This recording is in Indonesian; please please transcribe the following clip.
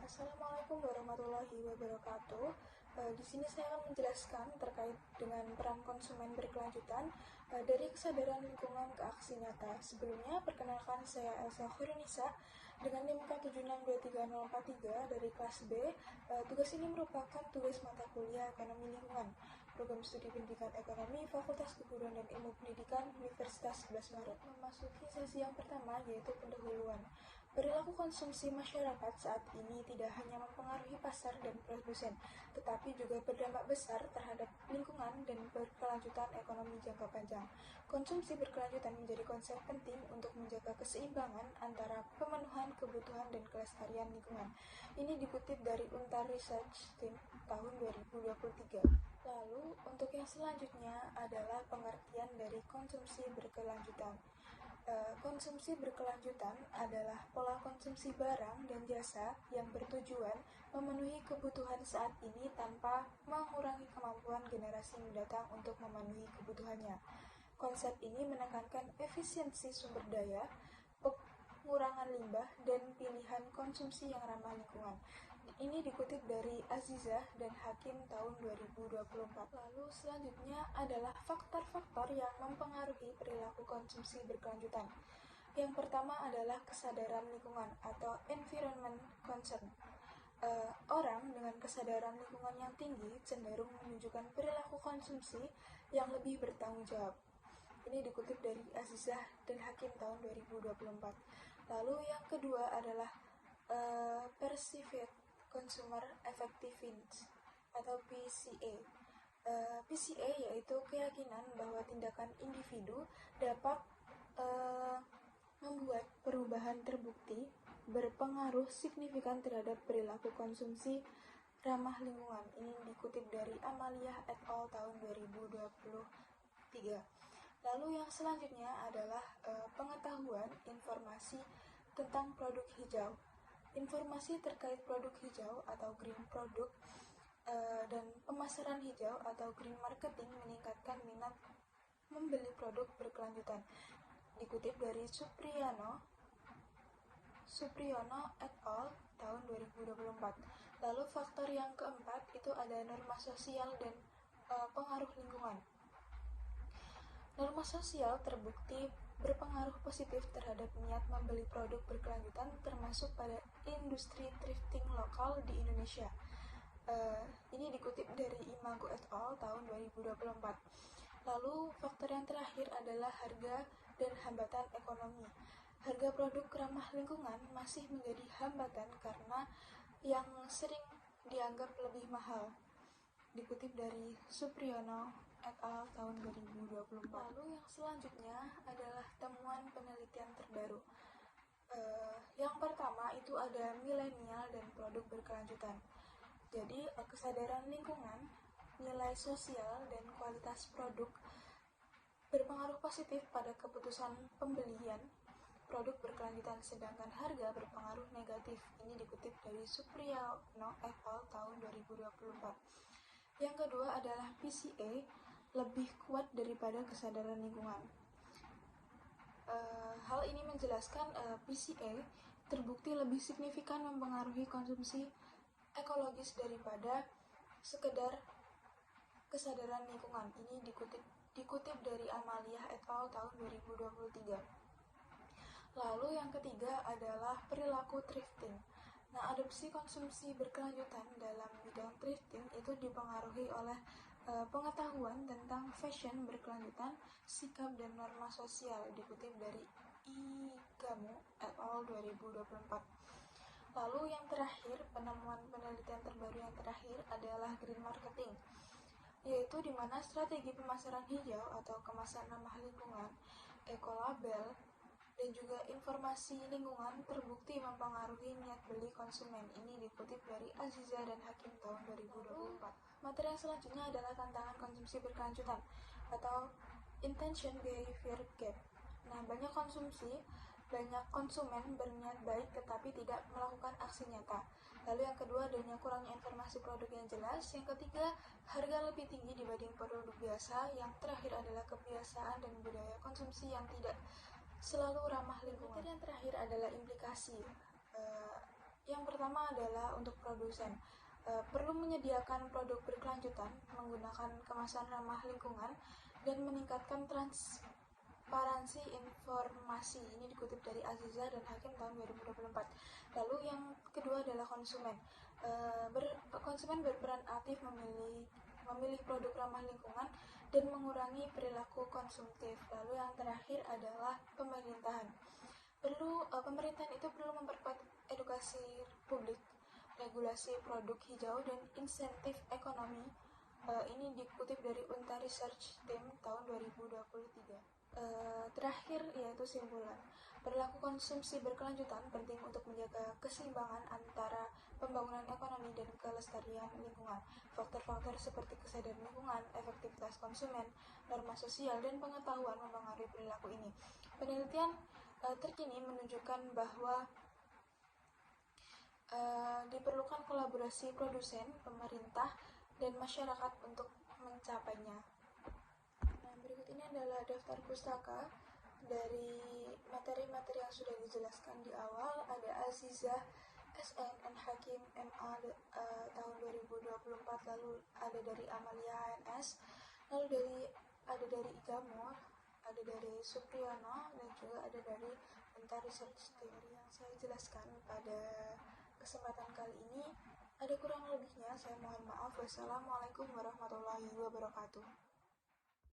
Assalamualaikum warahmatullahi wabarakatuh. Di sini saya akan menjelaskan terkait dengan peran konsumen berkelanjutan dari kesadaran lingkungan ke aksi nyata. Sebelumnya, perkenalkan saya Elsa Khurunisa dengan NIM K76230443 dari kelas B. Tugas ini merupakan tugas mata kuliah Ekonomi Lingkungan, Program Studi Pendidikan Ekonomi, Fakultas Keguruan dan Ilmu Pendidikan, Universitas 11 Maret. Memasuki sesi yang pertama, yaitu pendahuluan. Perilaku konsumsi masyarakat saat ini tidak hanya mempengaruhi pasar dan produsen, tetapi juga berdampak besar terhadap lingkungan dan berkelanjutan ekonomi jangka panjang. Konsumsi berkelanjutan menjadi konsep penting untuk menjaga keseimbangan antara pemenuhan kebutuhan dan kelestarian lingkungan. Ini dikutip dari Untar Research Team tahun 2023. Lalu, untuk yang selanjutnya adalah pengertian dari konsumsi berkelanjutan. Konsumsi berkelanjutan adalah pola konsumsi barang dan jasa yang bertujuan memenuhi kebutuhan saat ini tanpa mengurangi kemampuan generasi mendatang untuk memenuhi kebutuhannya. Konsep ini menekankan efisiensi sumber daya, pengurangan limbah, dan pilihan konsumsi yang ramah lingkungan. Ini dikutip dari Azizah dan Hakim tahun 2024. Lalu selanjutnya adalah faktor-faktor yang mempengaruhi perilaku konsumsi berkelanjutan. Yang pertama adalah kesadaran lingkungan atau environment concern. Orang dengan kesadaran lingkungan yang tinggi cenderung menunjukkan perilaku konsumsi yang lebih bertanggung jawab. Ini dikutip dari Azizah dan Hakim tahun 2024. Lalu yang kedua adalah Perceived Consumer Effectiveness atau PCA. PCA yaitu keyakinan bahwa tindakan individu dapat membuat perubahan terbukti berpengaruh signifikan terhadap perilaku konsumsi ramah lingkungan. Ini dikutip dari Amalia et al. Tahun 2023. Lalu yang selanjutnya adalah pengetahuan informasi tentang produk hijau. Informasi terkait produk hijau atau green product dan pemasaran hijau atau green marketing meningkatkan minat membeli produk berkelanjutan. Dikutip dari Supriyono et al. Tahun 2024. Lalu faktor yang keempat itu ada norma sosial dan pengaruh lingkungan. Norma sosial terbukti berpengaruh positif terhadap niat membeli produk berkelanjutan termasuk pada industri thrifting lokal di Indonesia. Ini dikutip dari Imago et al. Tahun 2024. Lalu faktor yang terakhir adalah harga dan hambatan ekonomi. Harga produk ramah lingkungan masih menjadi hambatan karena yang sering dianggap lebih mahal. Dikutip dari Supriyono et al. Tahun 2024. Lalu yang selanjutnya adalah temuan penelitian terbaru. Yang pertama itu ada milenial dan produk berkelanjutan. Jadi kesadaran lingkungan, nilai sosial, dan kualitas produk berpengaruh positif pada keputusan pembelian produk berkelanjutan, sedangkan harga berpengaruh negatif. Ini dikutip dari Supriyono et al. Tahun 2024. Yang kedua adalah PCA lebih kuat daripada kesadaran lingkungan. Hal ini menjelaskan PCA terbukti lebih signifikan mempengaruhi konsumsi ekologis daripada sekedar kesadaran lingkungan. Ini dikutip dari Amalia et al. Tahun 2023. Lalu yang ketiga adalah perilaku thrifting. Nah, adopsi konsumsi berkelanjutan dalam bidang thrifting itu dipengaruhi oleh pengetahuan tentang fashion berkelanjutan, sikap dan norma sosial, dikutip dari Igamu et al. 2024. Lalu yang terakhir, penemuan penelitian terbaru yang terakhir adalah green marketing, yaitu di mana strategi pemasaran hijau atau kemasan ramah lingkungan, ekolabel, dan juga informasi lingkungan terbukti mempengaruhi niat beli konsumen. Ini dikutip dari Azizah dan Hakim tahun 2024. Materi yang selanjutnya adalah tantangan konsumsi berkelanjutan atau intention behavior gap. Nah, banyak konsumen berniat baik tetapi tidak melakukan aksi nyata. Lalu yang kedua adanya kurangnya informasi produk yang jelas. Yang ketiga, harga lebih tinggi dibanding produk biasa. Yang terakhir adalah kebiasaan dan budaya konsumsi yang tidak selalu ramah lingkungan. Materi yang terakhir adalah implikasi. Yang pertama adalah untuk produsen. Perlu menyediakan produk berkelanjutan menggunakan kemasan ramah lingkungan dan meningkatkan transparansi informasi. Ini dikutip dari Aziza dan Hakim tahun 2024. Lalu yang kedua adalah konsumen. Konsumen berperan aktif memilih produk ramah lingkungan dan mengurangi perilaku konsumtif. Lalu yang terakhir adalah pemerintahan. Pemerintahan itu perlu memperkuat edukasi publik, regulasi produk hijau, dan insentif ekonomi. Ini dikutip dari Unta Research Team tahun 2023. Terakhir yaitu simpulan. Perilaku konsumsi berkelanjutan penting untuk menjaga keseimbangan antara pembangunan ekonomi dan kelestarian lingkungan. Faktor-faktor seperti kesadaran lingkungan, efektivitas konsumen, norma sosial, dan pengetahuan mempengaruhi perilaku ini. Penelitian terkini menunjukkan bahwa diperlukan kolaborasi produsen, pemerintah, dan masyarakat untuk mencapainya. Nah, berikut ini adalah daftar pustaka dari materi-materi yang sudah dijelaskan di awal. Ada Azizah SN and Hakim MA tahun 2024, lalu ada dari Amalia HNS, lalu ada dari Igamur, ada dari Supriyono, dan juga ada dari Unta Research Theory yang saya jelaskan pada kesempatan kali ini. Ada kurang lebihnya, saya mohon maaf. Wassalamualaikum warahmatullahi wabarakatuh.